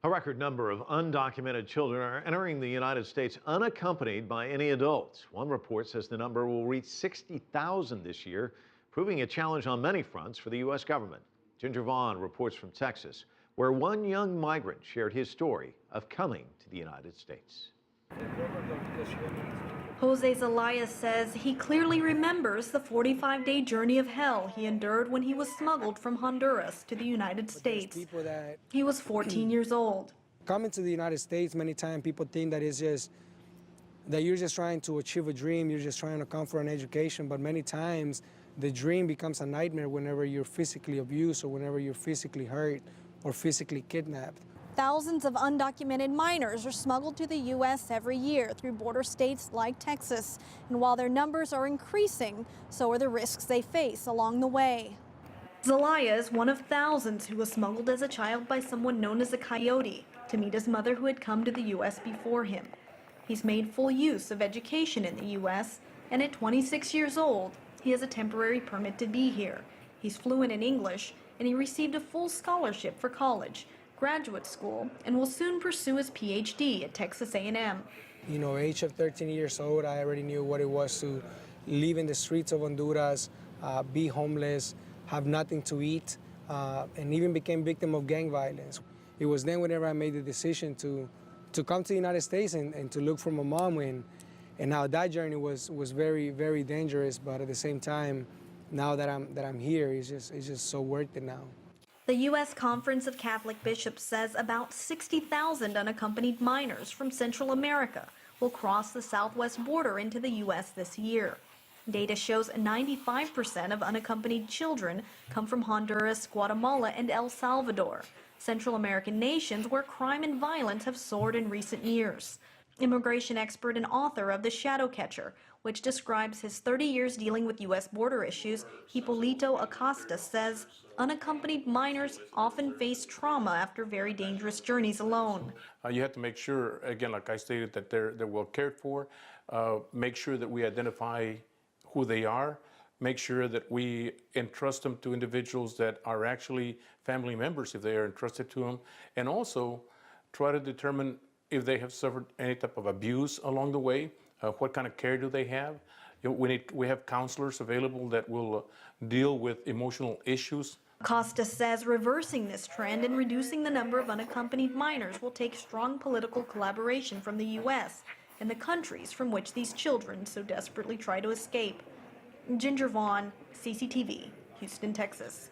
A record number of undocumented children are entering the United States unaccompanied by any adults. One report says the number will reach 60,000 this year, proving a challenge on many fronts for the U.S. government. Ginger Vaughn reports from Texas, where one young migrant shared his story of coming to the United States. Jose Zelaya says he clearly remembers the 45-day journey of hell he endured when he was smuggled from Honduras to the United States. He was 14 years old. Coming to the United States, many times people think that you're just trying to achieve a dream, you're just trying to come for an education, but many times the dream becomes a nightmare whenever you're physically abused or whenever you're physically hurt or physically kidnapped. Thousands of undocumented minors are smuggled to the U.S. every year through border states like Texas. And while their numbers are increasing, so are the risks they face along the way. Zelaya is one of thousands who was smuggled as a child by someone known as a coyote to meet his mother who had come to the U.S. before him. He's made full use of education in the U.S., and at 26 years old, he has a temporary permit to be here. He's fluent in English, and he received a full scholarship for college, graduate school, and will soon pursue his PhD at Texas A&M. You know, age of 13 years old, I already knew what it was to live in the streets of Honduras, be homeless, have nothing to eat, and even became victim of gang violence. It was then whenever I made the decision to come to the United States and to look for my mom, and now that journey was very, very dangerous, but at the same time, now that I'm here, it's just so worth it now. The U.S. Conference of Catholic Bishops says about 60,000 unaccompanied minors from Central America will cross the southwest border into the U.S. this year. Data shows 95% of unaccompanied children come from Honduras, Guatemala, and El Salvador, Central American nations where crime and violence have soared in recent years. Immigration expert and author of The Shadow Catcher, which describes his 30 years dealing with U.S. border issues, Hipólito Acosta says unaccompanied minors often face trauma after very dangerous journeys alone. You have to make sure, again, like I stated, that they're well cared for, make sure that we identify who they are, make sure that we entrust them to individuals that are actually family members if they are entrusted to them, and also try to determine if they have suffered any type of abuse along the way, what kind of care do they have. You know, we have counselors available that will deal with emotional issues. Costa says reversing this trend and reducing the number of unaccompanied minors will take strong political collaboration from the U.S. and the countries from which these children so desperately try to escape. Ginger Vaughn, CCTV, Houston, Texas.